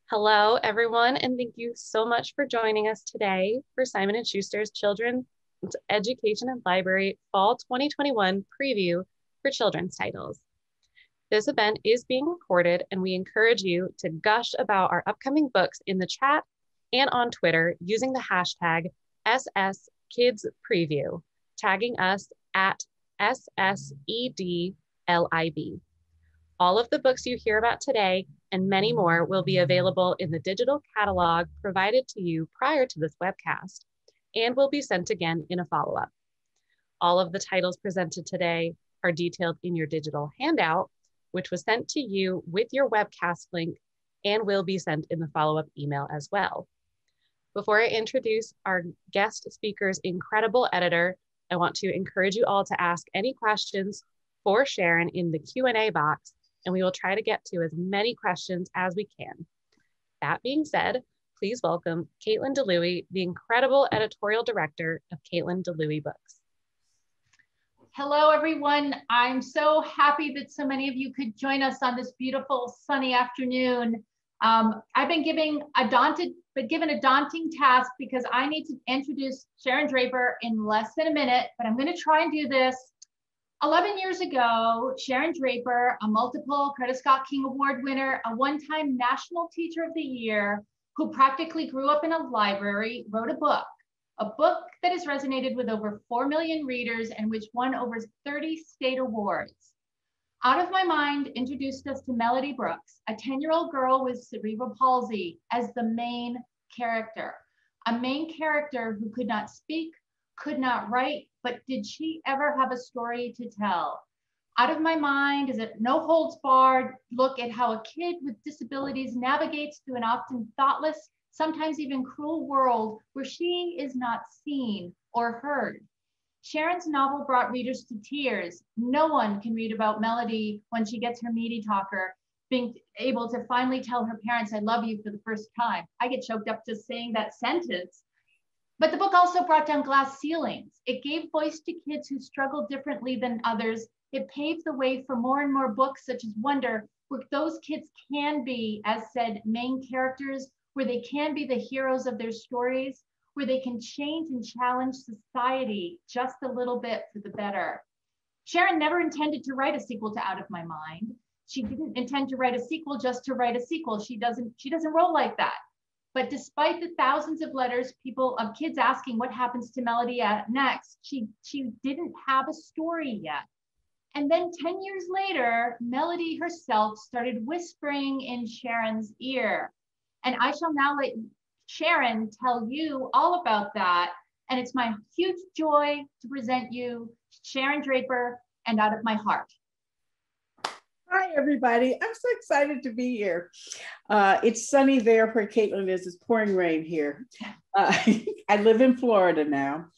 Hello, everyone, and thank you so much for joining us today for Simon & Schuster's Children's Education and Library Fall 2021 preview for children's titles. This event is being recorded, and we encourage you to gush about our upcoming books in the chat and on Twitter using the hashtag #SSKidsPreview, tagging us at SSEDLIB. All of the books you hear about today and many more will be available in the digital catalog provided to you prior to this webcast and will be sent again in a follow-up. All of the titles presented today are detailed in your digital handout, which was sent to you with your webcast link and will be sent in the follow-up email as well. Before I introduce our guest speaker's incredible editor, I want to encourage you all to ask any questions for Sharon in the Q&A box, and we will try to get to as many questions as we can. That being said, please welcome Caitlin DeLuey, the incredible editorial director of Caitlin DeLuey Books. Hello, everyone. I'm so happy that so many of you could join us on this beautiful sunny afternoon. I've been given a daunting task because I need to introduce Sharon Draper in less than a minute, but I'm going to try and do this. 11 years ago, Sharon Draper, a multiple Coretta Scott King Award winner, a one-time National Teacher of the Year, who practically grew up in a library, wrote a book that has resonated with over 4 million readers and which won over 30 state awards. Out of My Mind introduced us to Melody Brooks, a 10-year-old girl with cerebral palsy, as the main character, a main character who could not speak, could not write, but did she ever have a story to tell? Out of My Mind is a no holds barred look at how a kid with disabilities navigates through an often thoughtless, sometimes even cruel world where she is not seen or heard. Sharon's novel brought readers to tears. No one can read about Melody when she gets her meaty talker, being able to finally tell her parents, "I love you," for the first time. I get choked up just saying that sentence. But the book also brought down glass ceilings. It gave voice to kids who struggled differently than others. It paved the way for more and more books such as Wonder, where those kids can be, as said, main characters, where they can be the heroes of their stories, where they can change and challenge society just a little bit for the better. Sharon never intended to write a sequel to Out of My Mind. She didn't intend to write a sequel just to write a sequel. She doesn't roll like that. But despite the thousands of letters of kids asking what happens to Melody next, she didn't have a story yet. And then 10 years later, Melody herself started whispering in Sharon's ear. And I shall now let Sharon tell you all about that. And it's my huge joy to present you Sharon Draper and Out of My Heart. Hi, everybody. I'm so excited to be here. It's sunny there where Caitlin is. It's pouring rain here. I live in Florida now,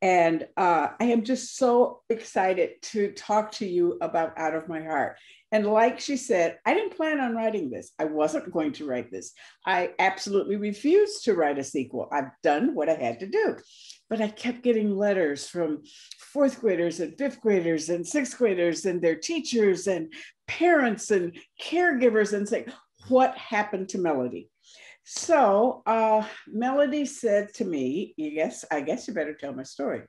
and I am just so excited to talk to you about Out of My Heart. And like she said, I didn't plan on writing this. I wasn't going to write this. I absolutely refused to write a sequel. I've done what I had to do. But I kept getting letters from fourth graders and fifth graders and sixth graders and their teachers and parents and caregivers and saying, what happened to Melody? So Melody said to me, I guess you better tell my story.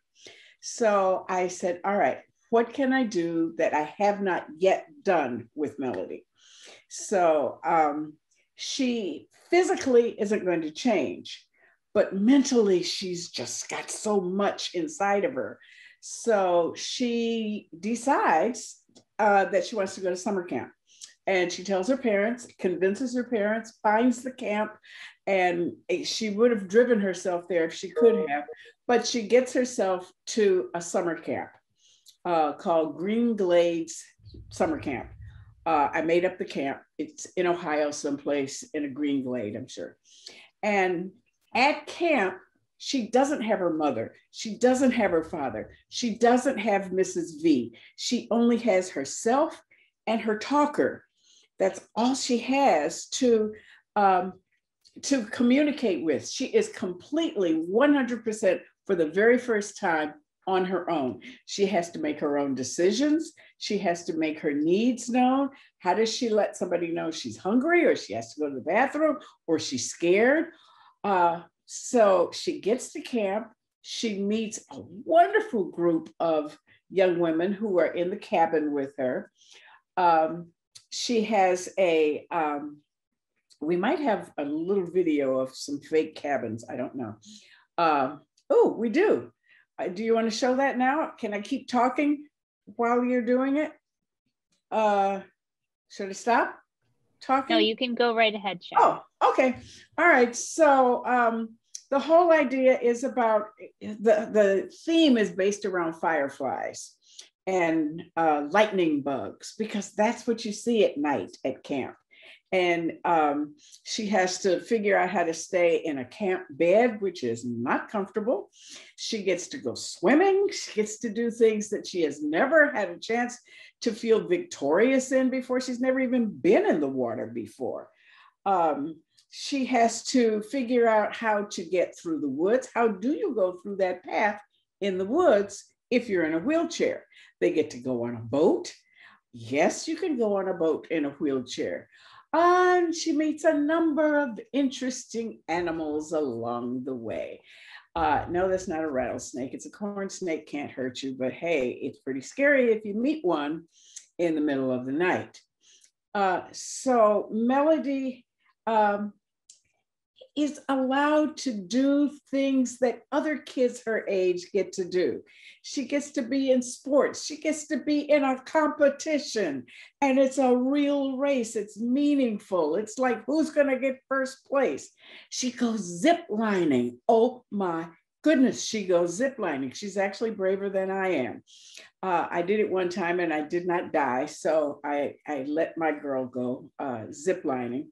So I said, all right, what can I do that I have not yet done with Melody? So she physically isn't going to change, but mentally, she's just got so much inside of her. So she decides that she wants to go to summer camp. And she tells her parents, convinces her parents, finds the camp, and she would have driven herself there if she could have, but she gets herself to a summer camp called Green Glades Summer Camp. I made up the camp. It's in Ohio someplace in a green glade, I'm sure. And at camp, she doesn't have her mother. She doesn't have her father. She doesn't have Mrs. V. She only has herself and her talker. That's all she has to communicate with. She is completely 100% for the very first time on her own. She has to make her own decisions. She has to make her needs known. How does she let somebody know she's hungry, or she has to go to the bathroom, or she's scared? So she gets to camp. She meets a wonderful group of young women who are in the cabin with her. She has a, we might have a little video of some fake cabins. I don't know. Oh, we do. Do you want to show that now? Can I keep talking while you're doing it? Should I stop talking? No, you can go right ahead, Sharon. Oh, okay. All right. So the whole idea is about, the theme is based around fireflies and lightning bugs, because that's what you see at night at camp. And she has to figure out how to stay in a camp bed, which is not comfortable. She gets to go swimming. She gets to do things that she has never had a chance to feel victorious in before. She's never even been in the water before. She has to figure out how to get through the woods. How do you go through that path in the woods if you're in a wheelchair? They get to go on a boat. Yes, you can go on a boat in a wheelchair. And she meets a number of interesting animals along the way. No, that's not a rattlesnake. It's a corn snake, can't hurt you, but hey, it's pretty scary if you meet one in the middle of the night. So Melody is allowed to do things that other kids her age get to do. She gets to be in sports. She gets to be in a competition, and it's a real race. It's meaningful. It's like, who's gonna get first place? She goes zip lining. Oh my goodness, she goes zip lining. She's actually braver than I am. I did it one time and I did not die, so I let my girl go zip lining.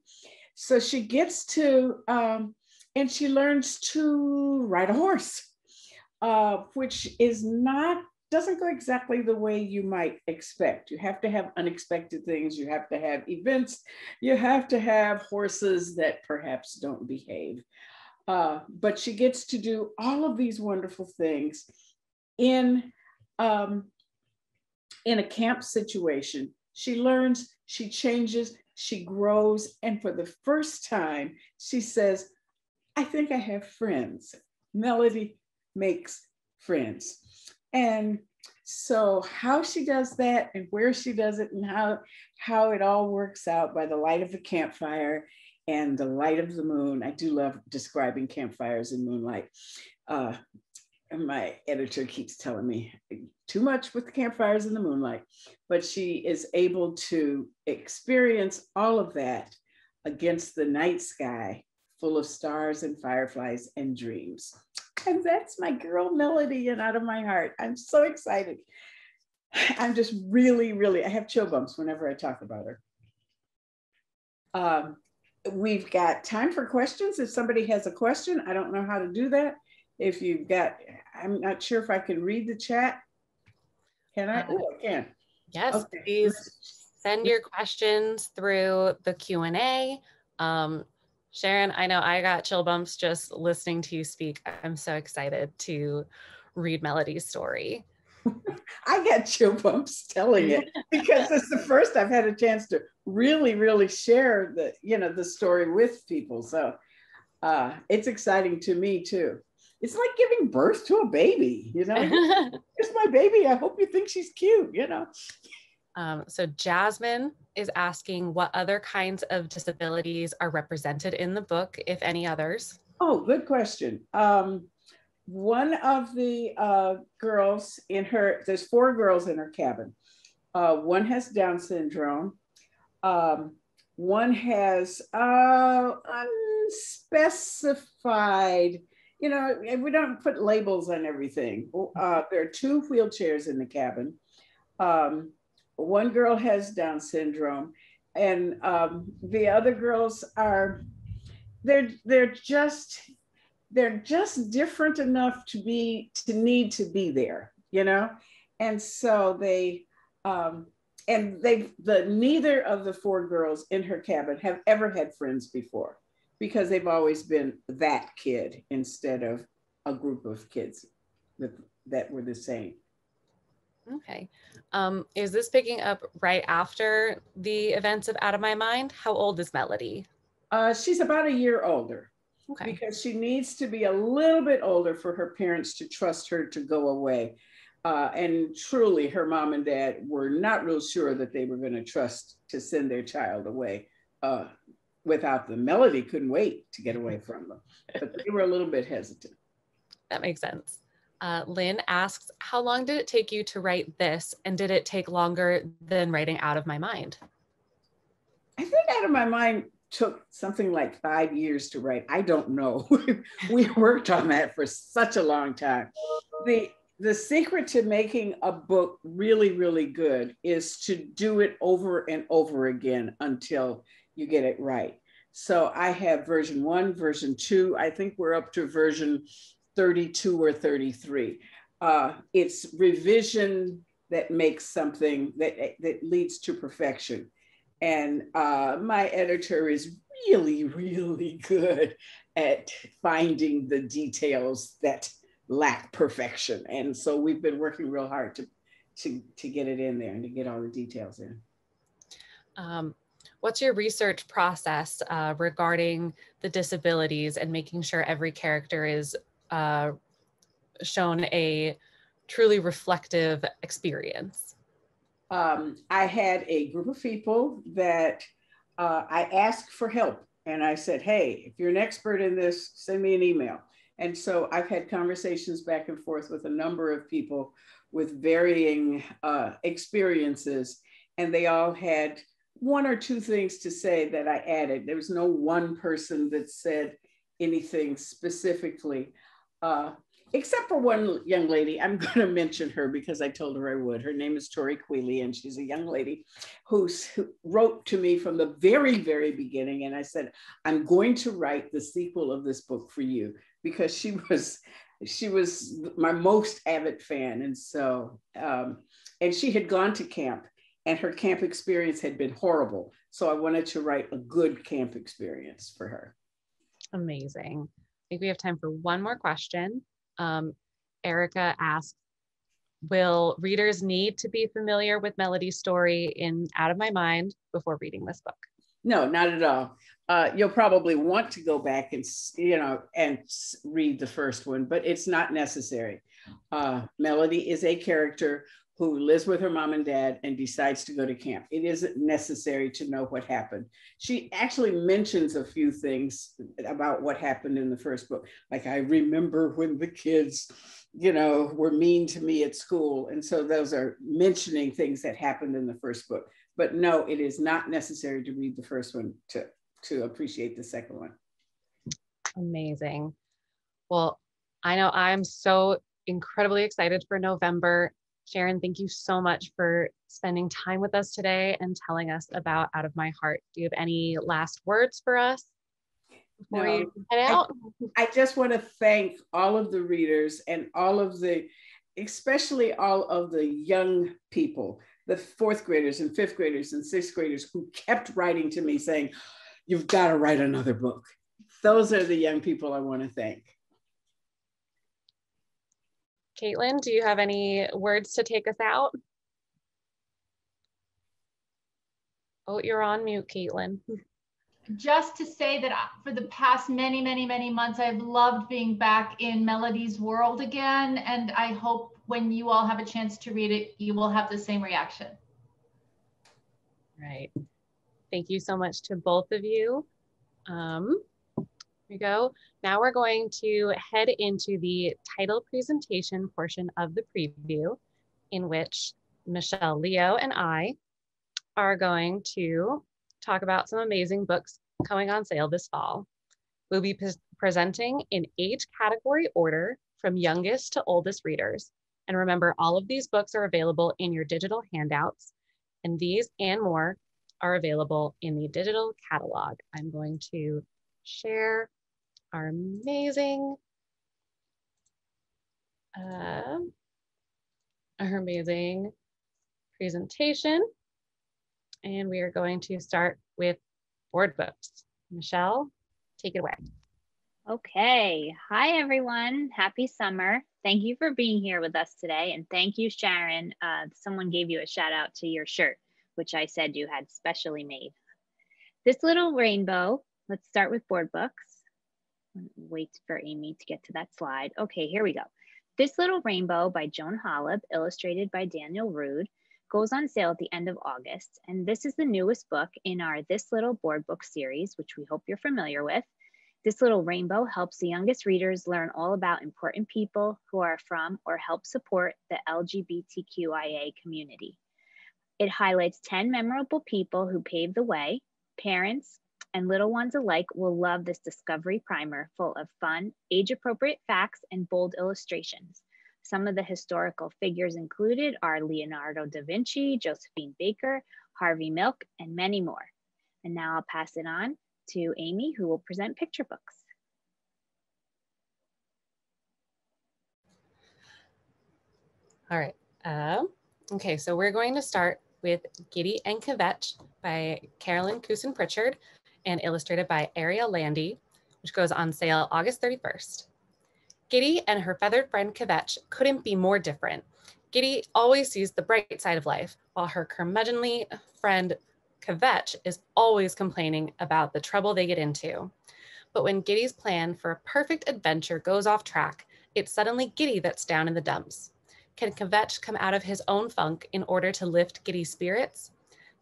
So she gets to, and she learns to ride a horse, which is doesn't go exactly the way you might expect. You have to have unexpected things. You have to have events. You have to have horses that perhaps don't behave. But she gets to do all of these wonderful things in a camp situation. She learns, she changes, she grows, and for the first time, she says, I think I have friends. Melody makes friends. And so how she does that and where she does it and how it all works out by the light of the campfire and the light of the moon. I do love describing campfires in moonlight. And my editor keeps telling me too much with the campfires in the moonlight, but she is able to experience all of that against the night sky full of stars and fireflies and dreams. And that's my girl Melody, and out of my heart. I'm so excited. I'm just really, I have chill bumps whenever I talk about her. We've got time for questions. If somebody has a question, I don't know how to do that. If you've got, I'm not sure if I can read the chat. Can I? Oh, I can. Yes, okay. Please send your questions through the Q&A. Sharon, I know I got chill bumps just listening to you speak. I'm so excited to read Melody's story. I got chill bumps telling it because it's the first I've had a chance to really share the story with people. So it's exciting to me too. It's like giving birth to a baby, It's my baby. I hope you think she's cute, So Jasmine is asking what other kinds of disabilities are represented in the book, if any others? Oh, good question. One of the girls there's 4 girls in her cabin. One has Down syndrome. One has unspecified, we don't put labels on everything. There are 2 wheelchairs in the cabin. One girl has Down syndrome, and the other girls they're just different enough to need to be there, and so neither of the 4 girls in her cabin have ever had friends before, because they've always been that kid instead of a group of kids with that were the same. Okay. Is this picking up right after the events of Out of My Mind? How old is Melody? She's about a year older. Okay. Because she needs to be a little bit older for her parents to trust her to go away. And truly, her mom and dad were not real sure that they were going to trust to send their child away without them. Melody couldn't wait to get away from them, but they were a little bit hesitant. That makes sense. Lynn asks, how long did it take you to write this? And did it take longer than writing Out of My Mind? I think Out of My Mind took something like 5 years to write. I don't know. We worked on that for such a long time. The secret to making a book really, really good is to do it over and over again until you get it right. So I have version 1, version 2. I think we're up to version 32 or 33. It's revision that makes something that leads to perfection. And my editor is really, really good at finding the details that lack perfection. And so we've been working real hard to get it in there and to get all the details in. What's your research process regarding the disabilities and making sure every character is shown a truly reflective experience? I had a group of people that I asked for help, and I said, hey, if you're an expert in this, send me an email. And so I've had conversations back and forth with a number of people with varying experiences, and they all had 1 or 2 things to say that I added. There was no one person that said anything specifically, except for one young lady. I'm going to mention her because I told her I would. Her name is Tori Quealy, and she's a young lady who wrote to me from the very, very beginning. And I said, I'm going to write the sequel of this book for you, because she was my most avid fan. And so, and she had gone to camp, and her camp experience had been horrible. So I wanted to write a good camp experience for her. Amazing. I think we have time for one more question. Erica asks, will readers need to be familiar with Melody's story in Out of My Mind before reading this book? No, not at all. You'll probably want to go back and, and read the first one, but it's not necessary. Melody is a character who lives with her mom and dad and decides to go to camp. It isn't necessary to know what happened. She actually mentions a few things about what happened in the first book. Like, I remember when the kids, were mean to me at school. And so those are mentioning things that happened in the first book. But no, it is not necessary to read the first one to appreciate the second one. Amazing. Well, I know I'm so incredibly excited for November. Sharon, thank you so much for spending time with us today and telling us about Out of My Heart. Do you have any last words for us before you head out? I just want to thank all of the readers and especially all of the young people, the 4th graders and 5th graders and 6th graders who kept writing to me saying, you've got to write another book. Those are the young people I want to thank. Caitlin, do you have any words to take us out? Oh, you're on mute, Caitlin. Just to say that for the past many, many, many months, I've loved being back in Melody's world again. And I hope when you all have a chance to read it, you will have the same reaction. Right. Thank you so much to both of you. Here we go. Now we're going to head into the title presentation portion of the preview, in which Michelle, Leo, and I are going to talk about some amazing books coming on sale this fall. We'll be presenting in age category order from youngest to oldest readers. And remember, all of these books are available in your digital handouts, and these and more are available in the digital catalog. I'm going to share our amazing presentation. And we are going to start with board books. Michelle, take it away. Okay. Hi, everyone. Happy summer. Thank you for being here with us today. And thank you, Sharon. Someone gave you a shout out to your shirt, which I said you had specially made. This little rainbow, let's start with board books. Wait for Amy to get to that slide. Okay, here we go. This Little Rainbow by Joan Holub, illustrated by Daniel Rood, goes on sale at the end of August. And this is the newest book in our This Little board book series, which we hope you're familiar with. This Little Rainbow helps the youngest readers learn all about important people who are from or help support the LGBTQIA community. It highlights 10 memorable people who paved the way. Parents and little ones alike will love this discovery primer full of fun, age-appropriate facts and bold illustrations. Some of the historical figures included are Leonardo da Vinci, Josephine Baker, Harvey Milk, and many more. And now I'll pass it on to Amy, who will present picture books. All right. Okay, so we're going to start with Giddy and Kvetch by Carolyn Cousin-Pritchard and illustrated by Ariel Landy, which goes on sale August 31st. Giddy and her feathered friend Kvetch couldn't be more different. Giddy always sees the bright side of life, while her curmudgeonly friend Kvetch is always complaining about the trouble they get into. But when Giddy's plan for a perfect adventure goes off track, it's suddenly Giddy that's down in the dumps. Can Kvetch come out of his own funk in order to lift Giddy's spirits?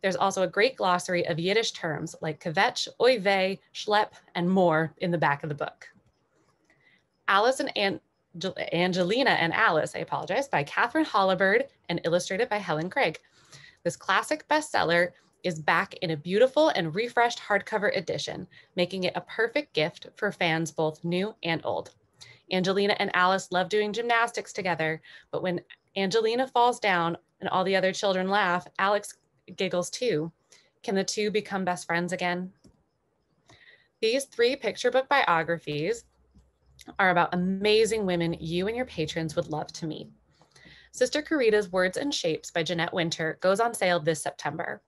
There's also a great glossary of Yiddish terms like kvetch, oy vey, schlep, and more in the back of the book. Alice and Angelina and Alice, I apologize, by Katherine Hollibird and illustrated by Helen Craig. This classic bestseller is back in a beautiful and refreshed hardcover edition, making it a perfect gift for fans both new and old. Angelina and Alice love doing gymnastics together, but when Angelina falls down and all the other children laugh, Alex giggles too. Can the two become best friends again? These 3 picture book biographies are about amazing women you and your patrons would love to meet. Sister Carita's Words and Shapes by Jeanette Winter goes on sale this September.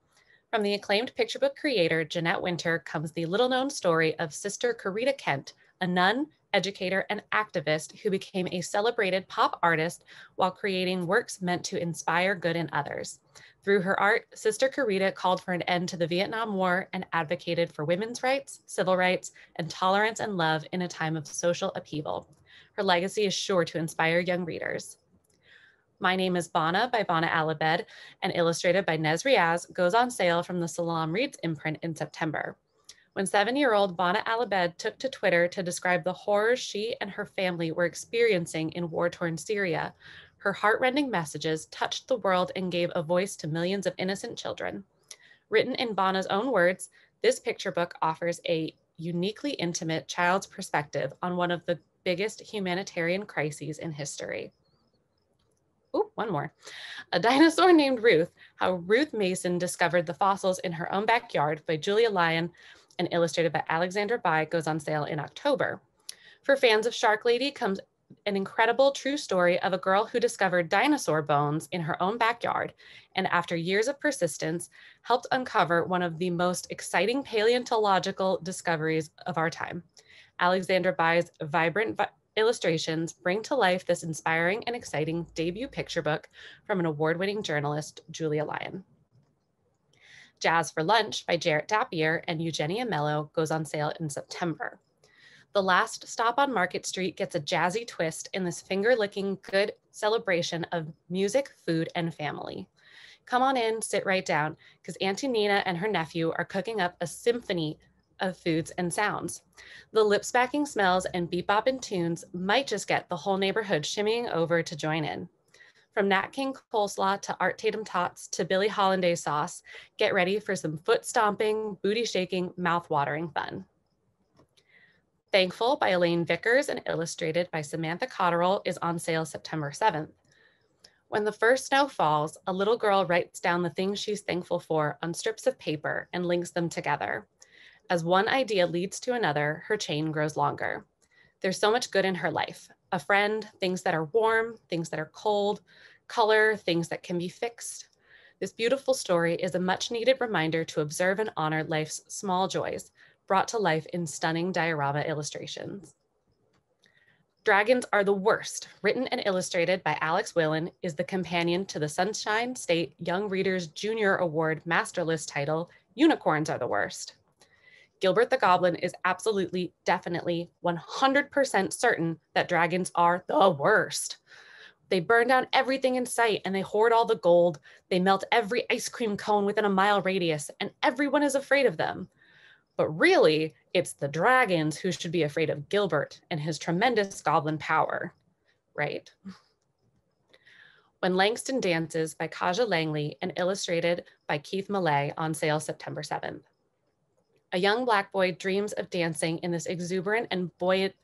From the acclaimed picture book creator, Jeanette Winter, comes the little-known story of Sister Carita Kent, a nun, educator, and activist who became a celebrated pop artist while creating works meant to inspire good in others. Through her art, Sister Carita called for an end to the Vietnam War and advocated for women's rights, civil rights, and tolerance and love in a time of social upheaval. Her legacy is sure to inspire young readers. My Name is Bana by Bana Alibed and illustrated by Nez Riaz goes on sale from the Salam Reads imprint in September. When 7-year-old Bana Alibed took to Twitter to describe the horrors she and her family were experiencing in war-torn Syria, her heartrending messages touched the world and gave a voice to millions of innocent children. Written in Bana's own words, this picture book offers a uniquely intimate child's perspective on one of the biggest humanitarian crises in history. Oh, one more. A Dinosaur Named Ruth, How Ruth Mason Discovered the Fossils in Her Own Backyard by Julia Lyon and illustrated by Alexandra Bai goes on sale in October. For fans of Shark Lady comes an incredible true story of a girl who discovered dinosaur bones in her own backyard and after years of persistence helped uncover one of the most exciting paleontological discoveries of our time. Alexandra Bai's vibrant illustrations bring to life this inspiring and exciting debut picture book from an award-winning journalist, Julia Lyon. Jazz for Lunch by Jarrett Dapier and Eugenia Mello goes on sale in September. The Last Stop on Market Street gets a jazzy twist in this finger-licking good celebration of music, food, and family. Come on in, sit right down, because Auntie Nina and her nephew are cooking up a symphony of foods and sounds. The lip-smacking smells and beep-bopping tunes might just get the whole neighborhood shimmying over to join in. From Nat King coleslaw to Art Tatum tots to Billie Holiday sauce, get ready for some foot-stomping, booty-shaking, mouth-watering fun. Thankful by Elaine Vickers and illustrated by Samantha Cotterill is on sale September 7th. When the first snow falls, a little girl writes down the things she's thankful for on strips of paper and links them together. As one idea leads to another, her chain grows longer. There's so much good in her life. A friend, things that are warm, things that are cold, color, things that can be fixed. This beautiful story is a much needed reminder to observe and honor life's small joys, brought to life in stunning diorama illustrations. Dragons Are the Worst, written and illustrated by Alex Whelan, is the companion to the Sunshine State Young Readers Junior Award Masterlist title, Unicorns Are the Worst. Gilbert the Goblin is absolutely, definitely, 100% certain that dragons are the worst. They burn down everything in sight and they hoard all the gold. They melt every ice cream cone within a mile radius and everyone is afraid of them. But really, it's the dragons who should be afraid of Gilbert and his tremendous goblin power, right? When Langston Dances by Kaja Langley and illustrated by Keith Millay, on sale September 7th. A young Black boy dreams of dancing in this exuberant and buoyant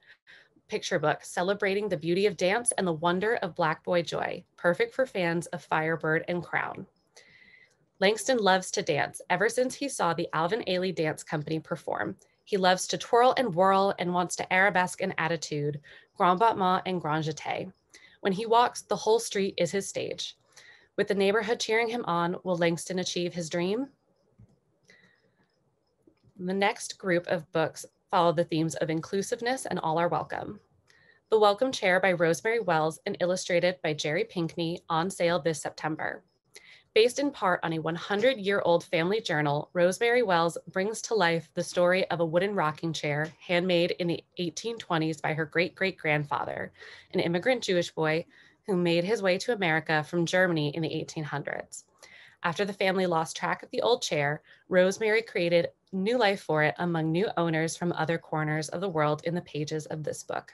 picture book celebrating the beauty of dance and the wonder of Black boy joy, perfect for fans of Firebird and Crown. Langston loves to dance ever since he saw the Alvin Ailey Dance Company perform. He loves to twirl and whirl and wants to arabesque an attitude, grand battement and grand jeté. When he walks, the whole street is his stage. With the neighborhood cheering him on, will Langston achieve his dream? The next group of books follow the themes of inclusiveness and all are welcome. The Welcome Chair by Rosemary Wells and illustrated by Jerry Pinkney, on sale this September. Based in part on a 100-year-old family journal, Rosemary Wells brings to life the story of a wooden rocking chair handmade in the 1820s by her great-great-grandfather, an immigrant Jewish boy who made his way to America from Germany in the 1800s. After the family lost track of the old chair, Rosemary created new life for it among new owners from other corners of the world in the pages of this book.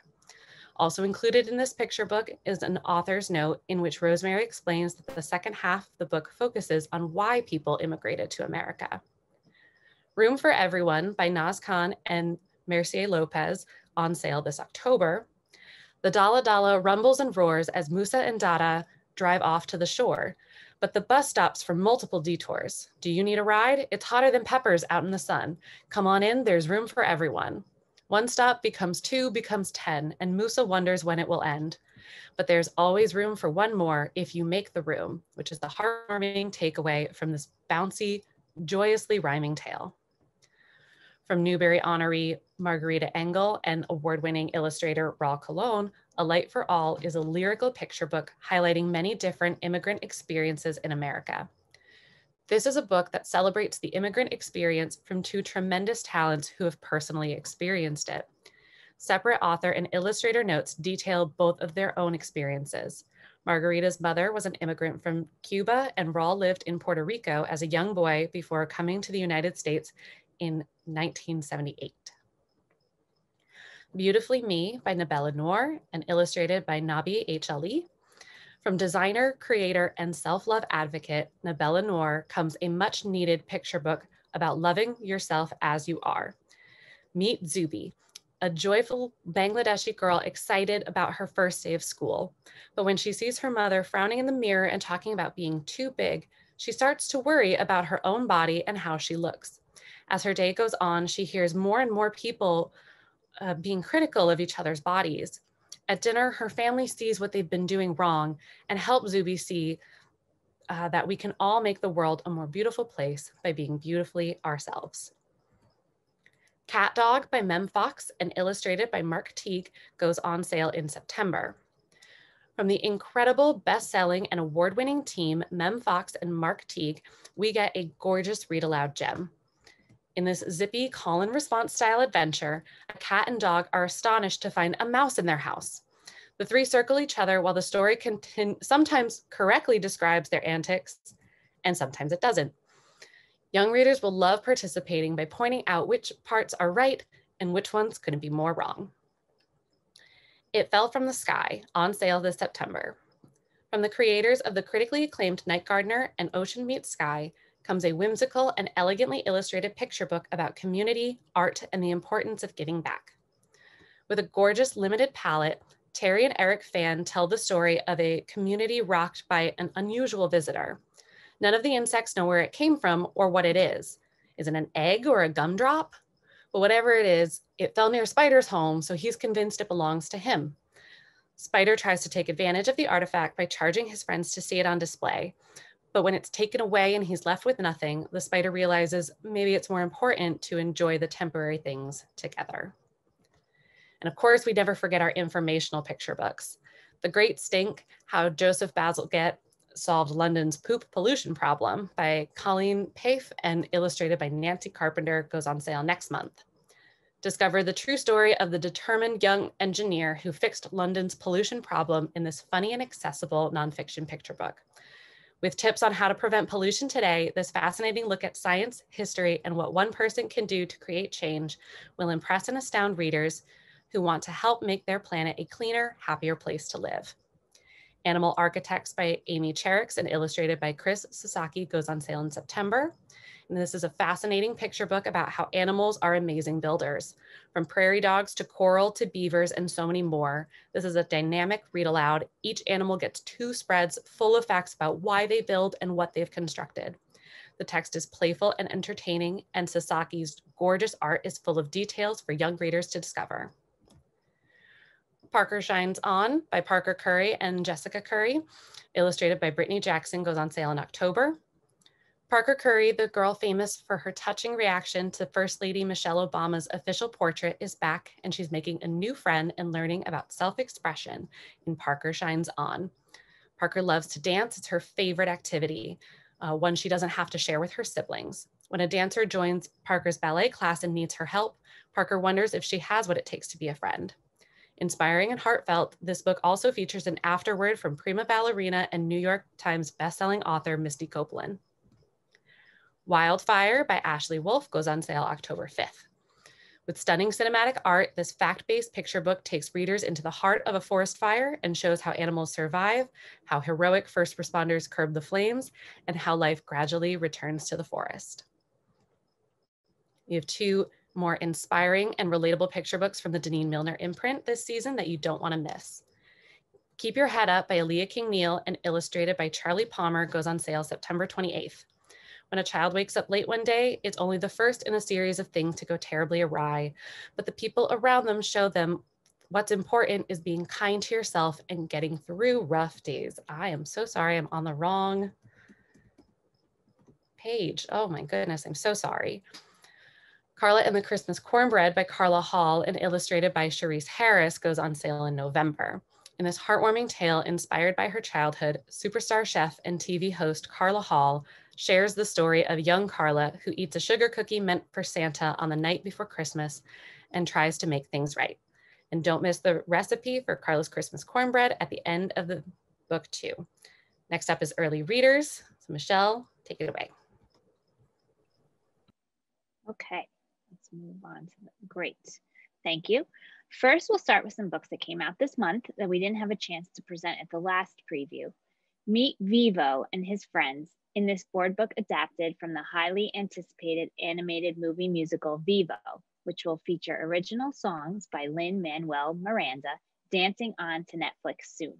Also included in this picture book is an author's note in which Rosemary explains that the second half of the book focuses on why people immigrated to America. Room for Everyone by Naz Khan and Mercier Lopez, on sale this October. The Dala Dala rumbles and roars as Musa and Dada drive off to the shore, but the bus stops for multiple detours. Do you need a ride? It's hotter than peppers out in the sun. Come on in, there's room for everyone. One stop becomes 2, becomes 10, and Musa wonders when it will end. But there's always room for one more if you make the room, which is the heartwarming takeaway from this bouncy, joyously rhyming tale. From Newbery honoree Margarita Engel and award-winning illustrator Raul Colon, A Light for All is a lyrical picture book highlighting many different immigrant experiences in America. This is a book that celebrates the immigrant experience from 2 tremendous talents who have personally experienced it. Separate author and illustrator notes detail both of their own experiences. Margarita's mother was an immigrant from Cuba, and Raul lived in Puerto Rico as a young boy before coming to the United States in 1978. Beautifully Me by Nabella Noor and illustrated by Nabi H. Ali. From designer, creator, and self-love advocate, Nabella Noor comes a much-needed picture book about loving yourself as you are. Meet Zubi, a joyful Bangladeshi girl excited about her first day of school. But when she sees her mother frowning in the mirror and talking about being too big, she starts to worry about her own body and how she looks. As her day goes on, she hears more and more people being critical of each other's bodies. At dinner, her family sees what they've been doing wrong and help Zubi see that we can all make the world a more beautiful place by being beautifully ourselves. Cat Dog by Mem Fox and illustrated by Mark Teague goes on sale in September. From the incredible best-selling and award-winning team, Mem Fox and Mark Teague, we get a gorgeous read-aloud gem. In this zippy call and response style adventure, a cat and dog are astonished to find a mouse in their house. The 3 circle each other while the story sometimes correctly describes their antics, and sometimes it doesn't. Young readers will love participating by pointing out which parts are right and which ones couldn't be more wrong. It Fell from the Sky, on sale this September. From the creators of the critically acclaimed Night Gardener and Ocean Meets Sky, comes a whimsical and elegantly illustrated picture book about community, art, and the importance of giving back. With a gorgeous limited palette, Terry and Eric Fan tell the story of a community rocked by an unusual visitor. None of the insects know where it came from or what it is. Is it an egg or a gumdrop? But whatever it is, it fell near Spider's home, so he's convinced it belongs to him. Spider tries to take advantage of the artifact by charging his friends to see it on display. But when it's taken away and he's left with nothing, the spider realizes maybe it's more important to enjoy the temporary things together. And of course, we never forget our informational picture books. The Great Stink, How Joseph Bazalgette Solved London's Poop Pollution Problem by Colleen Paife and illustrated by Nancy Carpenter goes on sale next month. Discover the true story of the determined young engineer who fixed London's pollution problem in this funny and accessible nonfiction picture book. With tips on how to prevent pollution today, this fascinating look at science, history, and what one person can do to create change will impress and astound readers who want to help make their planet a cleaner, happier place to live. Animal Architects by Amy Cherricks and illustrated by Chris Sasaki goes on sale in September. And this is a fascinating picture book about how animals are amazing builders. From prairie dogs to coral to beavers and so many more. This is a dynamic read aloud. Each animal gets 2 spreads full of facts about why they build and what they've constructed. The text is playful and entertaining, and Sasaki's gorgeous art is full of details for young readers to discover. Parker Shines On by Parker Curry and Jessica Curry, illustrated by Brittany Jackson, goes on sale in October. Parker Curry, the girl famous for her touching reaction to First Lady Michelle Obama's official portrait, is back, and she's making a new friend and learning about self-expression in Parker Shines On. Parker loves to dance. It's her favorite activity, one she doesn't have to share with her siblings. When a dancer joins Parker's ballet class and needs her help, Parker wonders if she has what it takes to be a friend. Inspiring and heartfelt, this book also features an afterword from prima ballerina and New York Times bestselling author Misty Copeland. Wildfire by Ashley Wolf goes on sale October 5th. With stunning cinematic art, this fact-based picture book takes readers into the heart of a forest fire and shows how animals survive, how heroic first responders curb the flames, and how life gradually returns to the forest. We have 2 more inspiring and relatable picture books from the Deneen Milner imprint this season that you don't want to miss. Keep Your Head Up by Aaliyah King-Neal and illustrated by Charlie Palmer goes on sale September 28th. When a child wakes up late one day, it's only the first in a series of things to go terribly awry, but the people around them show them what's important is being kind to yourself and getting through rough days. I am so sorry, I'm on the wrong page. Oh my goodness, I'm so sorry. Carla and the Christmas Cornbread by Carla Hall and illustrated by Charisse Harris goes on sale in November. In this heartwarming tale inspired by her childhood, superstar chef and TV host Carla Hall shares the story of young Carla who eats a sugar cookie meant for Santa on the night before Christmas and tries to make things right. And don't miss the recipe for Carla's Christmas Cornbread at the end of the book too. Next up is Early Readers. So Michelle, take it away. Okay, let's move on to that. Great, thank you. First, we'll start with some books that came out this month that we didn't have a chance to present at the last preview. Meet Vivo and his friends in this board book adapted from the highly anticipated animated movie musical Vivo, which will feature original songs by Lin-Manuel Miranda dancing on to Netflix soon.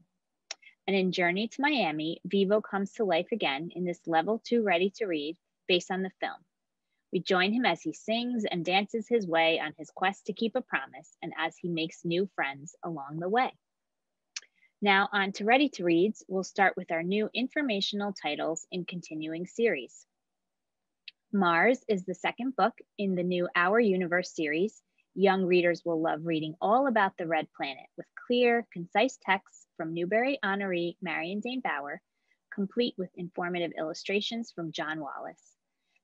And in Journey to Miami, Vivo comes to life again in this level 2 ready to read based on the film. We join him as he sings and dances his way on his quest to keep a promise and as he makes new friends along the way. Now on to Ready to Reads, we'll start with our new informational titles in continuing series. Mars is the second book in the new Our Universe series. Young readers will love reading all about the red planet with clear, concise texts from Newbery honoree Marion Dane Bauer, complete with informative illustrations from John Wallace.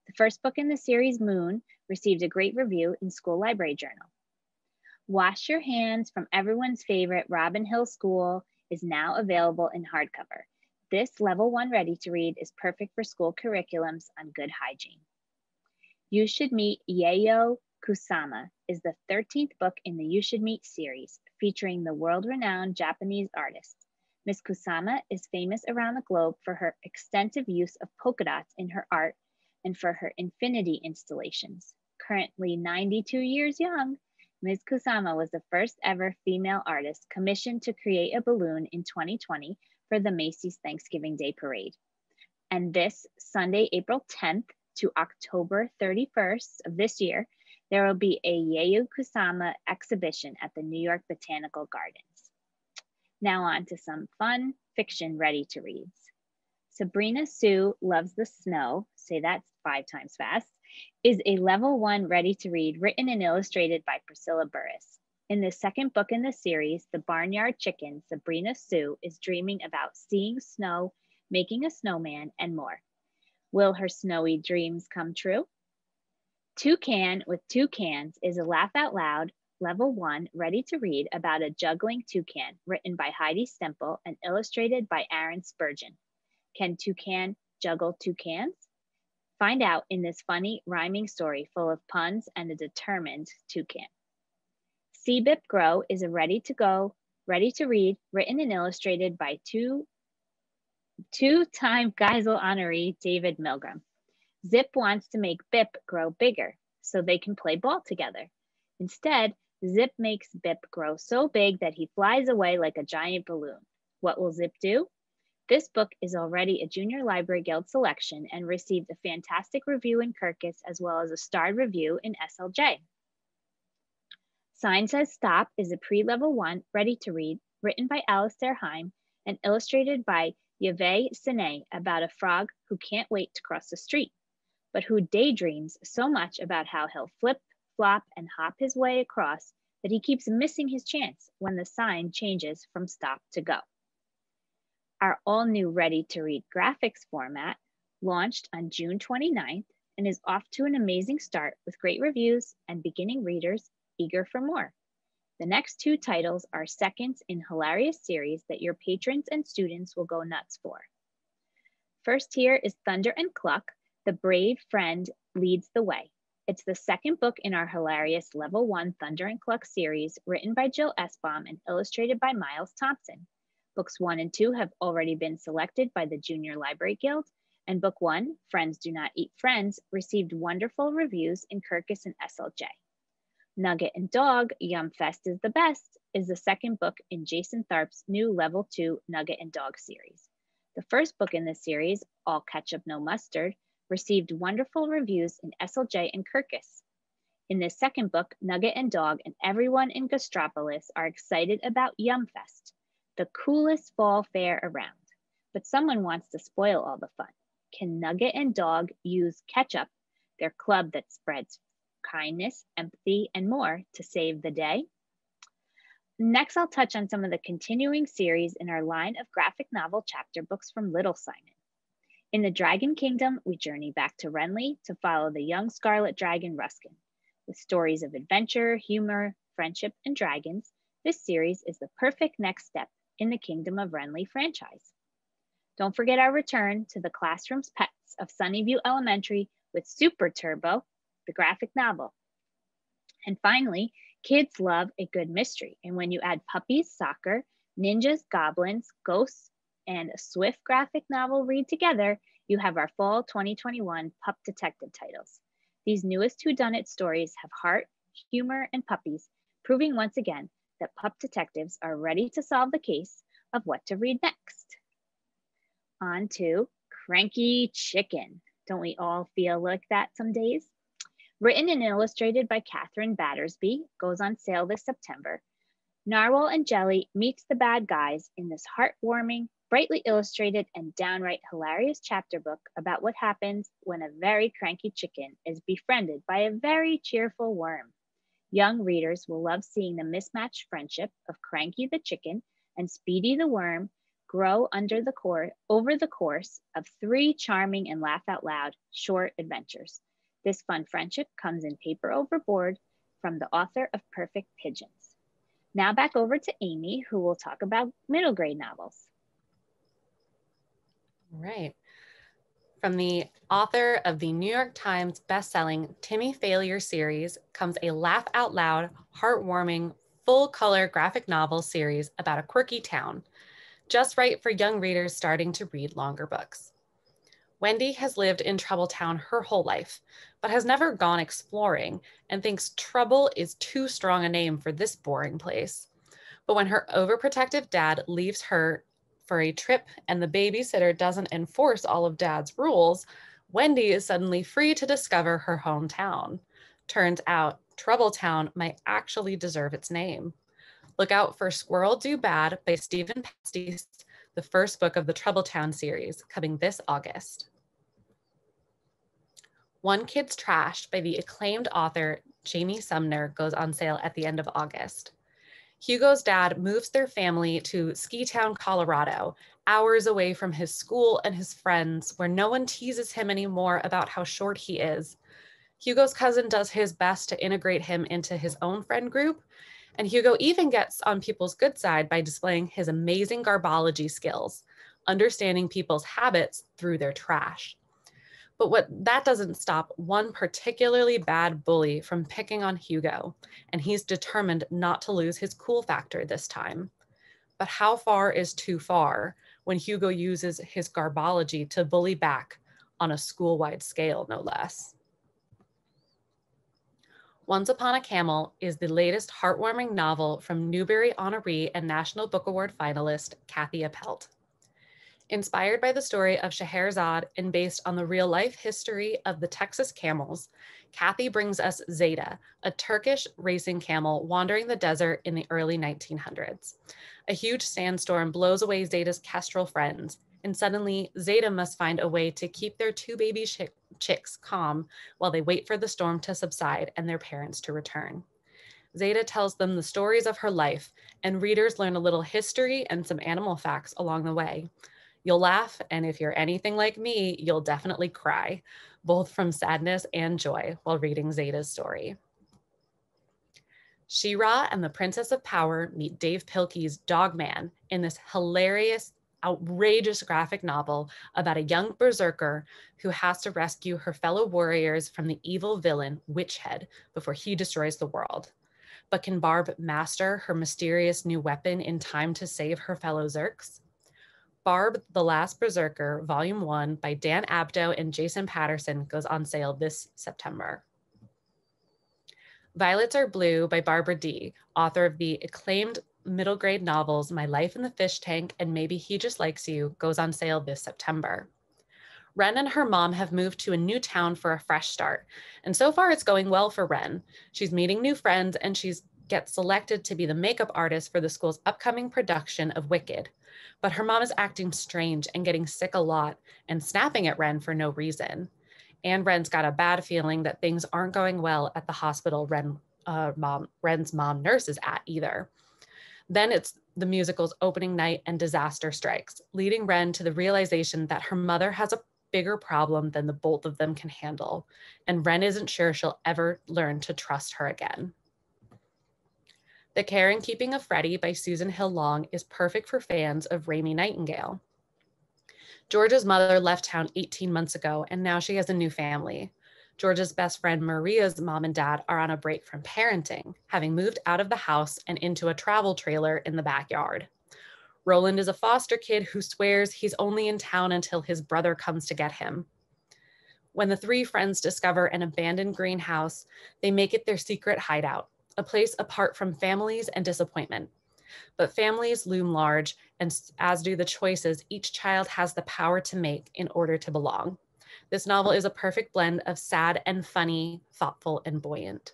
The first book in the series, Moon, received a great review in School Library Journal. Wash Your Hands from everyone's favorite Robin Hill School is now available in hardcover. This level 1 ready to read is perfect for school curriculums on good hygiene. You Should Meet Yayoi Kusama is the 13th book in the You Should Meet series, featuring the world-renowned Japanese artist. Ms. Kusama is famous around the globe for her extensive use of polka dots in her art and for her infinity installations. Currently 92 years young, Ms. Kusama was the first ever female artist commissioned to create a balloon in 2020 for the Macy's Thanksgiving Day Parade. And this Sunday, April 10th to October 31st of this year, there will be a Yayoi Kusama exhibition at the New York Botanical Gardens. Now on to some fun fiction ready to reads. Sabrina Sue Loves the Snow, say that 5 times fast, is a level 1 ready to read written and illustrated by Priscilla Burris. In the second book in the series, the barnyard chicken, Sabrina Sue, is dreaming about seeing snow, making a snowman, and more. Will her snowy dreams come true? Toucan with Two Cans is a laugh out loud, level 1, ready to read about a juggling toucan, written by Heidi Stempel and illustrated by Aaron Spurgeon. Can Toucan juggle toucans? Find out in this funny rhyming story full of puns and a determined toucan. See Bip Grow is a ready to read, written and illustrated by two-time Geisel honoree David Milgram. Zip wants to make Bip grow bigger so they can play ball together. Instead, Zip makes Bip grow so big that he flies away like a giant balloon. What will Zip do? This book is already a Junior Library Guild selection and received a fantastic review in Kirkus as well as a starred review in SLJ. Sáenz Says Stop is a pre-level 1, ready to read, written by Alistair Heim and illustrated by Yves Sine about a frog who can't wait to cross the street, but who daydreams so much about how he'll flip, flop, and hop his way across that he keeps missing his chance when the sign changes from stop to go. Our all-new ready-to-read graphics format launched on June 29th and is off to an amazing start with great reviews and beginning readers eager for more. The next 2 titles are seconds in hilarious series that your patrons and students will go nuts for. First here is Thunder and Cluck, The Brave Friend Leads the Way. It's the second book in our hilarious Level 1 Thunder and Cluck series, written by Jill Esbaum and illustrated by Miles Thompson. Books 1 and 2 have already been selected by the Junior Library Guild, and Book 1, Friends Do Not Eat Friends, received wonderful reviews in Kirkus and SLJ. Nugget and Dog, Yum Fest is the Best, is the second book in Jason Tharp's new Level 2 Nugget and Dog series. The first book in this series, All Ketchup No Mustard, received wonderful reviews in SLJ and Kirkus. In this second book, Nugget and Dog and everyone in Gastropolis are excited about Yum Fest, the coolest fall fair around. But someone wants to spoil all the fun. Can Nugget and Dog use ketchup, their club that spreads kindness, empathy, and more, to save the day? Next, I'll touch on some of the continuing series in our line of graphic novel chapter books from Little Simon. In the Dragon Kingdom, we journey back to Renly to follow the young Scarlet Dragon Ruskin. With stories of adventure, humor, friendship, and dragons, this series is the perfect next step in the Kingdom of Renly franchise. Don't forget our return to the classroom's pets of Sunnyview Elementary with Super Turbo, the graphic novel. And finally, kids love a good mystery. And when you add puppies, soccer, ninjas, goblins, ghosts, and a swift graphic novel read together, you have our fall 2021 Pup Detective titles. These newest whodunit stories have heart, humor, and puppies, proving once again that pup detectives are ready to solve the case of what to read next. On to Cranky Chicken. Don't we all feel like that some days? Written and illustrated by Katherine Battersby, goes on sale this September. Narwhal and Jelly meets the bad guys in this heartwarming, brightly illustrated, and downright hilarious chapter book about what happens when a very cranky chicken is befriended by a very cheerful worm. Young readers will love seeing the mismatched friendship of Cranky the chicken and Speedy the worm grow over the course of 3 charming and laugh-out-loud short adventures. This fun friendship comes in paper overboard from the author of Perfect Pigeons. Now back over to Amy, who will talk about middle grade novels. All right. From the author of the New York Times bestselling Timmy Failure series comes a laugh-out-loud, heartwarming, full-color graphic novel series about a quirky town, just right for young readers starting to read longer books. Wendy has lived in Troubletown her whole life, but has never gone exploring and thinks trouble is too strong a name for this boring place. But when her overprotective dad leaves her for a trip and the babysitter doesn't enforce all of Dad's rules, Wendy is suddenly free to discover her hometown. Turns out, Troubletown might actually deserve its name. Look out for Squirrel Do Bad by Stephen Pastis, the first book of the Troubletown series, coming this August. One Kid's Trash by the acclaimed author Jamie Sumner goes on sale at the end of August. Hugo's dad moves their family to Ski Town, Colorado, hours away from his school and his friends, where no one teases him anymore about how short he is. Hugo's cousin does his best to integrate him into his own friend group, and Hugo even gets on people's good side by displaying his amazing garbology skills, understanding people's habits through their trash. But that doesn't stop one particularly bad bully from picking on Hugo, and he's determined not to lose his cool factor this time. But how far is too far when Hugo uses his garbology to bully back on a school-wide scale, no less? Once Upon a Camel is the latest heartwarming novel from Newbery honoree and National Book Award finalist Kathi Appelt. Inspired by the story of Scheherazade and based on the real-life history of the Texas camels, Kathi brings us Zeta, a Turkish racing camel wandering the desert in the early 1900s. A huge sandstorm blows away Zeta's kestrel friends, and suddenly Zeta must find a way to keep their two baby chicks calm while they wait for the storm to subside and their parents to return. Zeta tells them the stories of her life, and readers learn a little history and some animal facts along the way. You'll laugh, and if you're anything like me, you'll definitely cry, both from sadness and joy while reading Zeta's story. She-Ra and the Princess of Power meet Dave Pilkey's Dog Man in this hilarious, outrageous graphic novel about a young berserker who has to rescue her fellow warriors from the evil villain Witchhead before he destroys the world. But can Barb master her mysterious new weapon in time to save her fellow Zerks? Barb, the Last Berserker, Volume 1 by Dan Abdo and Jason Patterson goes on sale this September. Violets Are Blue by Barbara D., author of the acclaimed middle grade novels My Life in the Fish Tank and Maybe He Just Likes You, goes on sale this September. Wren and her mom have moved to a new town for a fresh start, and so far it's going well for Wren. She's meeting new friends and she gets selected to be the makeup artist for the school's upcoming production of Wicked. But her mom is acting strange and getting sick a lot and snapping at Wren for no reason. And Wren's got a bad feeling that things aren't going well at the hospital Wren's mom nurses at either. Then it's the musical's opening night and disaster strikes, leading Wren to the realization that her mother has a bigger problem than the both of them can handle, and Wren isn't sure she'll ever learn to trust her again. The Care and Keeping of Freddie by Susan Hill Long is perfect for fans of Raymie Nightingale. George's mother left town 18 months ago, and now she has a new family. George's best friend Maria's mom and dad are on a break from parenting, having moved out of the house and into a travel trailer in the backyard. Roland is a foster kid who swears he's only in town until his brother comes to get him. When the three friends discover an abandoned greenhouse, they make it their secret hideout, a place apart from families and disappointment. But families loom large, and as do the choices each child has the power to make in order to belong. This novel is a perfect blend of sad and funny, thoughtful and buoyant.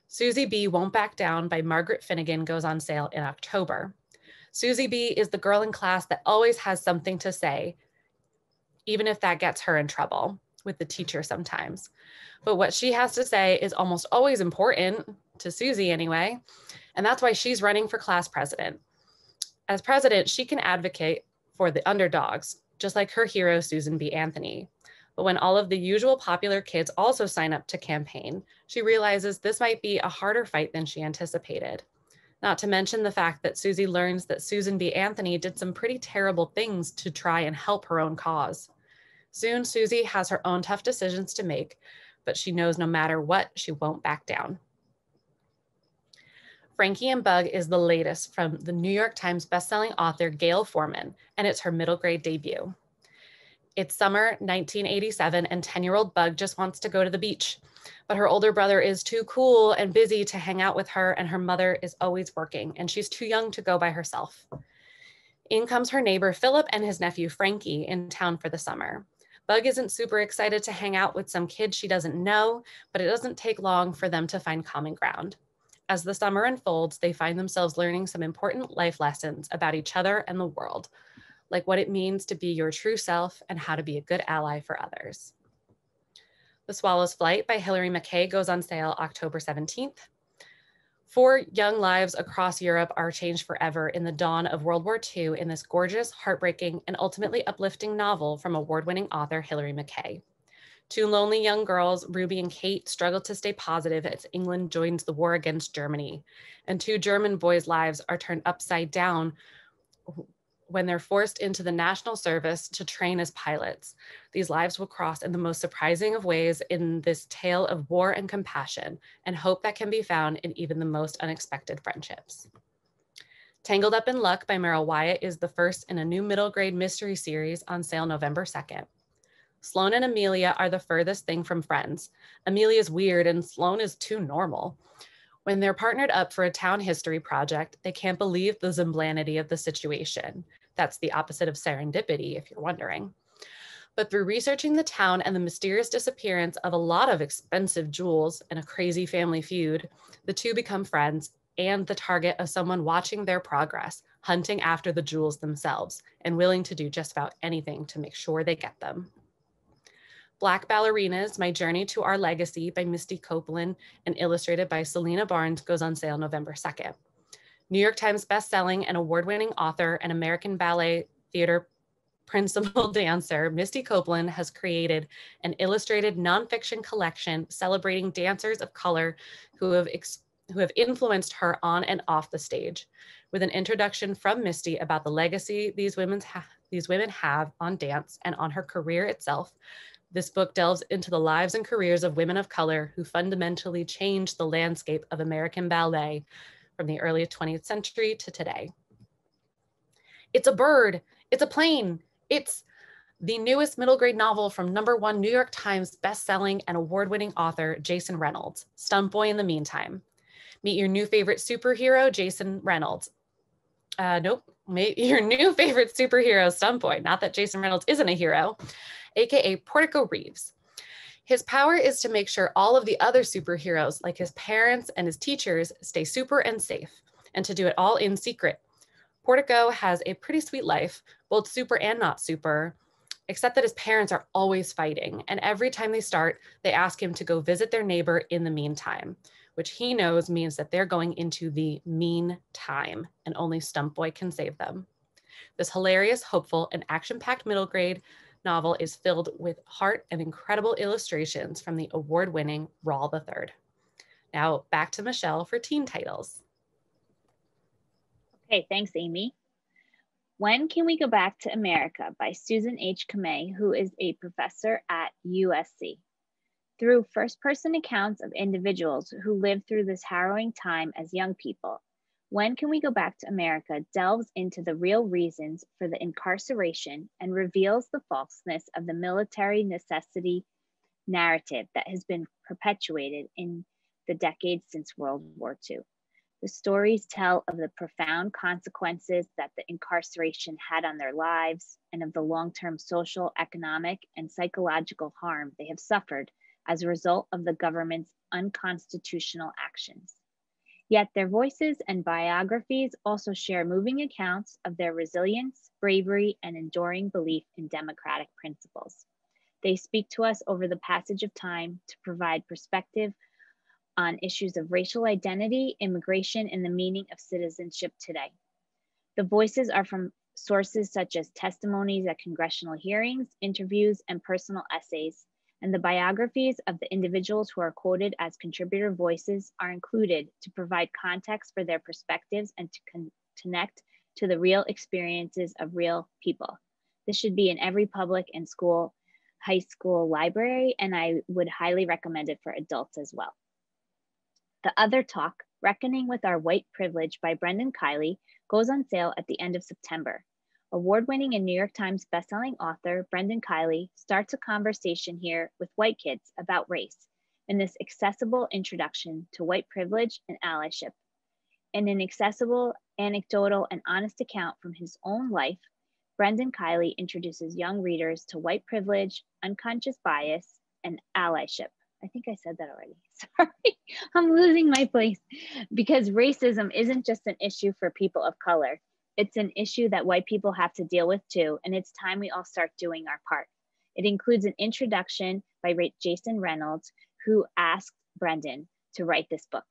Susie B. Won't Back Down by Margaret Finnegan goes on sale in October. Susie B. is the girl in class that always has something to say, even if that gets her in trouble with the teacher sometimes. But what she has to say is almost always important, to Susie anyway, and that's why she's running for class president. As president, she can advocate for the underdogs, just like her hero, Susan B. Anthony. But when all of the usual popular kids also sign up to campaign, she realizes this might be a harder fight than she anticipated. Not to mention the fact that Susie learns that Susan B. Anthony did some pretty terrible things to try and help her own cause. Soon, Susie has her own tough decisions to make, but she knows no matter what, she won't back down. Frankie and Bug is the latest from the New York Times bestselling author Gayle Forman, and it's her middle grade debut. It's summer 1987, and 10-year-old Bug just wants to go to the beach, but her older brother is too cool and busy to hang out with her, and her mother is always working, and she's too young to go by herself. In comes her neighbor Philip and his nephew Frankie in town for the summer. Bug isn't super excited to hang out with some kids she doesn't know, but it doesn't take long for them to find common ground. As the summer unfolds, they find themselves learning some important life lessons about each other and the world, like what it means to be your true self and how to be a good ally for others. The Swallow's Flight by Hilary Mckay goes on sale October 17th. 4 young lives across Europe are changed forever in the dawn of World War II in this gorgeous, heartbreaking, and ultimately uplifting novel from award-winning author Hilary Mckay. 2 lonely young girls, Ruby and Kate, struggle to stay positive as England joins the war against Germany, and 2 German boys' lives are turned upside down when they're forced into the national service to train as pilots. These lives will cross in the most surprising of ways in this tale of war and compassion, and hope that can be found in even the most unexpected friendships. Tangled Up in Luck by Meryl Wyatt is the first in a new middle grade mystery series on sale November 2nd. Sloane and Amelia are the furthest thing from friends. Amelia's weird and Sloane is too normal. When they're partnered up for a town history project, they can't believe the Zemblanity of the situation. That's the opposite of serendipity, if you're wondering. But through researching the town and the mysterious disappearance of a lot of expensive jewels and a crazy family feud, the 2 become friends and the target of someone watching their progress, hunting after the jewels themselves, and willing to do just about anything to make sure they get them. Black Ballerinas, My Journey to Our Legacy by Misty Copeland and illustrated by Salena Barnes goes on sale November 2nd. New York Times bestselling and award-winning author and American Ballet Theater principal dancer Misty Copeland has created an illustrated nonfiction collection celebrating dancers of color who have influenced her on and off the stage, with an introduction from Misty about the legacy these women have on dance and on her career itself. This book delves into the lives and careers of women of color who fundamentally changed the landscape of American ballet from the early 20th century to today. It's a bird, it's a plane, it's the newest middle grade novel from #1 New York Times bestselling and award-winning author Jason Reynolds, Stunt Boy in the Meantime. Meet your new favorite superhero, Jason Reynolds. Meet your new favorite superhero, Stunt Boy. Not that Jason Reynolds isn't a hero, AKA Portico Reeves. His power is to make sure all of the other superheroes, like his parents and his teachers, stay super and safe, and to do it all in secret. Portico has a pretty sweet life, both super and not super, except that his parents are always fighting, and every time they start, they ask him to go visit their neighbor in the meantime, which he knows means that they're going into the mean time, and only Stunt Boy can save them. This hilarious, hopeful, and action-packed middle grade novel is filled with heart and incredible illustrations from the award-winning Rawl III. Now back to Michelle for teen titles. Okay, thanks, Amy. When Can We Go Back to America by Susan H. Kamei, who is a professor at USC. Through first-person accounts of individuals who lived through this harrowing time as young people, When Can We Go Back to America delves into the real reasons for the incarceration and reveals the falseness of the military necessity narrative that has been perpetuated in the decades since World War II. The stories tell of the profound consequences that the incarceration had on their lives and of the long-term social, economic, and psychological harm they have suffered as a result of the government's unconstitutional actions. Yet their voices and biographies also share moving accounts of their resilience, bravery, and enduring belief in democratic principles. They speak to us over the passage of time to provide perspective on issues of racial identity, immigration, and the meaning of citizenship today. The voices are from sources such as testimonies at congressional hearings, interviews, and personal essays, and the biographies of the individuals who are quoted as contributor voices are included to provide context for their perspectives and to connect to the real experiences of real people. This should be in every public and high school library, and I would highly recommend it for adults as well. The Other Talk, Reckoning with Our White Privilege by Brendan Kiely goes on sale at the end of September. Award-winning and New York Times bestselling author Brendan Kiely starts a conversation here with white kids about race in this accessible introduction to white privilege and allyship. In an accessible, anecdotal, and honest account from his own life, Brendan Kiely introduces young readers to white privilege, unconscious bias, and allyship. I think I said that already. Sorry, I'm losing my place. Because racism isn't just an issue for people of color. It's an issue that white people have to deal with too, and it's time we all start doing our part. It includes an introduction by Jason Reynolds, who asked Brendan to write this book.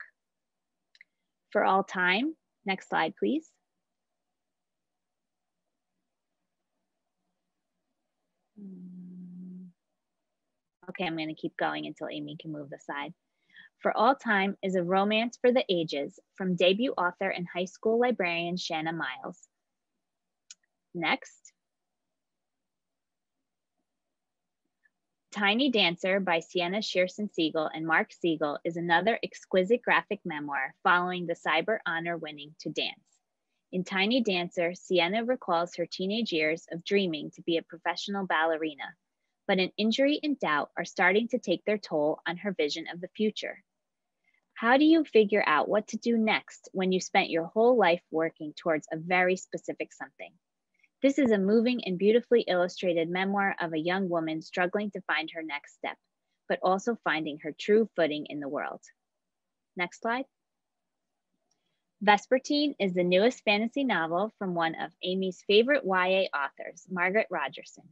For All Time. Next slide, please. Okay, I'm going to keep going until Amy can move the slide. For All Time is a romance for the ages from debut author and high school librarian Sharon Miles. Next. Tiny Dancer by Sienna Shearson Siegel and Mark Siegel is another exquisite graphic memoir following the Cyber honor winning To Dance. In Tiny Dancer, Sienna recalls her teenage years of dreaming to be a professional ballerina, but an injury and doubt are starting to take their toll on her vision of the future. How do you figure out what to do next when you spent your whole life working towards a very specific something? This is a moving and beautifully illustrated memoir of a young woman struggling to find her next step, but also finding her true footing in the world. Next slide. Vespertine is the newest fantasy novel from one of Amy's favorite YA authors, Margaret Rogerson.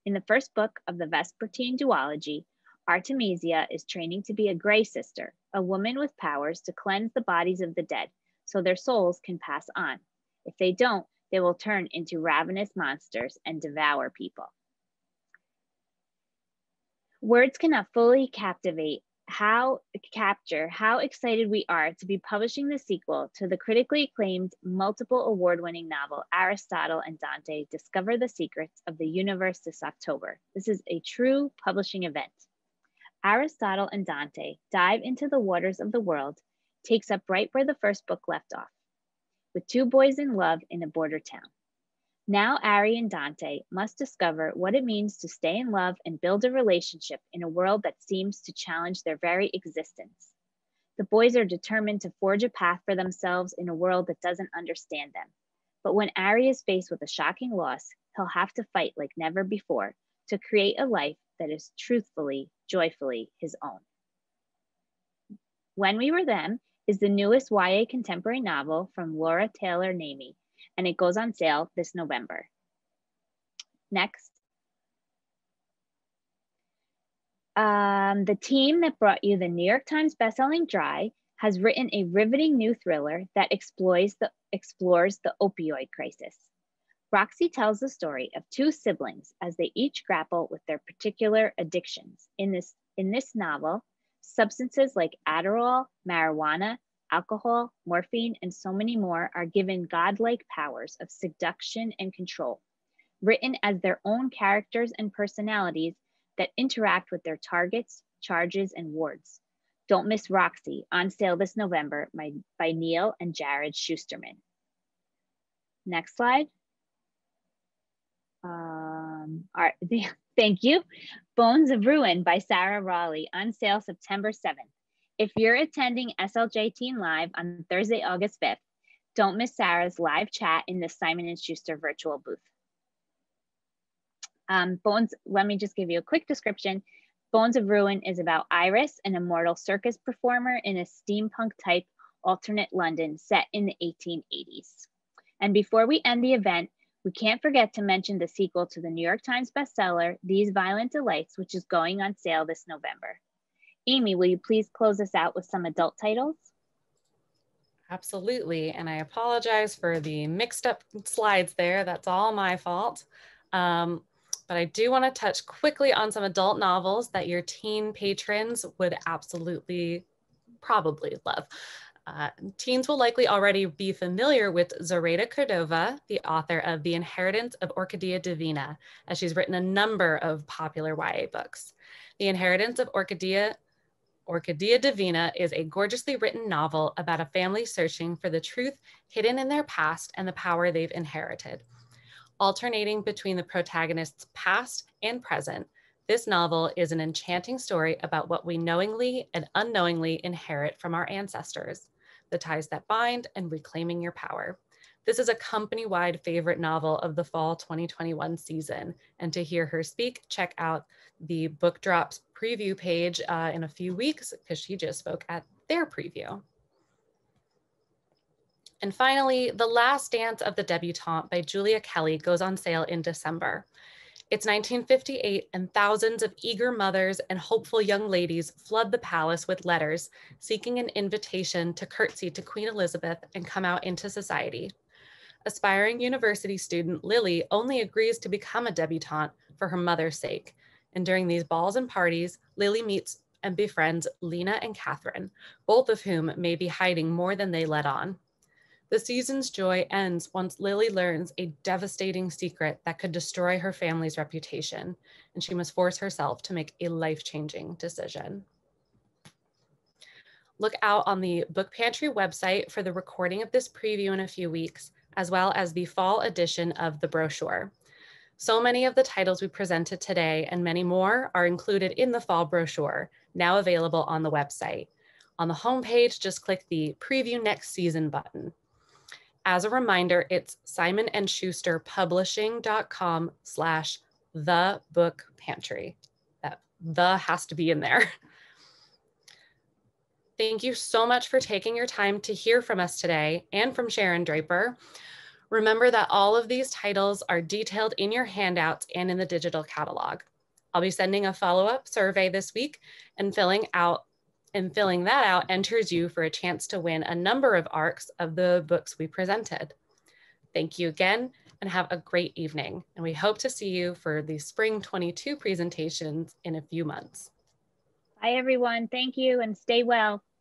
In the first book of the Vespertine duology, Artemisia is training to be a Grey Sister, a woman with powers to cleanse the bodies of the dead so their souls can pass on. If they don't, they will turn into ravenous monsters and devour people. Words cannot fully capture how excited we are to be publishing the sequel to the critically acclaimed, multiple award-winning novel, Aristotle and Dante Discover the Secrets of the Universe this October. This is a true publishing event. Aristotle and Dante dive into the waters of the world, takes up right where the first book left off, with two boys in love in a border town. Now Ari and Dante must discover what it means to stay in love and build a relationship in a world that seems to challenge their very existence. The boys are determined to forge a path for themselves in a world that doesn't understand them. But when Ari is faced with a shocking loss, he'll have to fight like never before to create a life that is truthfully, joyfully his own. When We Were Them is the newest YA contemporary novel from Laura Taylor Namey, and it goes on sale this November. Next. The team that brought you the New York Times bestselling Dry has written a riveting new thriller that explores the opioid crisis. Roxy tells the story of two siblings as they each grapple with their particular addictions. In this novel, substances like Adderall, marijuana, alcohol, morphine, and so many more are given godlike powers of seduction and control, written as their own characters and personalities that interact with their targets, charges, and wards. Don't miss Roxy, on sale this November by Neil and Jared Schusterman. Next slide. Thank you. Bones of Ruin by Sarah Raleigh, on sale September 7th. If you're attending SLJ Teen Live on Thursday, August 5th, don't miss Sarah's live chat in the Simon & Schuster virtual booth. Bones, let me just give you a quick description. Bones of Ruin is about Iris, an immortal circus performer in a steampunk type alternate London set in the 1880s. And before we end the event, we can't forget to mention the sequel to the New York Times bestseller, These Violent Delights, which is going on sale this November. Amy, will you please close us out with some adult titles? Absolutely, and I apologize for the mixed up slides there. That's all my fault. But I do want to touch quickly on some adult novels that your teen patrons would absolutely, probably love. Teens will likely already be familiar with Zoraida Cordova, the author of The Inheritance of Orquídea Divina, as she's written a number of popular YA books. The Inheritance of Orquídea Divina is a gorgeously written novel about a family searching for the truth hidden in their past and the power they've inherited. Alternating between the protagonist's past and present, this novel is an enchanting story about what we knowingly and unknowingly inherit from our ancestors, the ties that bind, and reclaiming your power. This is a company-wide favorite novel of the fall 2021 season. And to hear her speak, check out the Book Drops preview page in a few weeks, because she just spoke at their preview. And finally, The Last Dance of the Debutante by Julia Kelly goes on sale in December. It's 1958, and thousands of eager mothers and hopeful young ladies flood the palace with letters seeking an invitation to curtsy to Queen Elizabeth and come out into society. Aspiring university student Lily only agrees to become a debutante for her mother's sake, and during these balls and parties, Lily meets and befriends Lena and Katherine, both of whom may be hiding more than they let on. The season's joy ends once Lily learns a devastating secret that could destroy her family's reputation, and she must force herself to make a life-changing decision. Look out on the Book Pantry website for the recording of this preview in a few weeks, as well as the fall edition of the brochure. So many of the titles we presented today and many more are included in the fall brochure, now available on the website. On the homepage, just click the Preview Next Season button. As a reminder, it's simonandschuster.publishing.com/thebookpantry. That "the" has to be in there. Thank you so much for taking your time to hear from us today and from Sharon Draper. Remember that all of these titles are detailed in your handouts and in the digital catalog. I'll be sending a follow-up survey this week, and filling that out enters you for a chance to win a number of ARCs of the books we presented. Thank you again, and have a great evening. And we hope to see you for the Spring 22 presentations in a few months. Bye, everyone. Thank you, and stay well.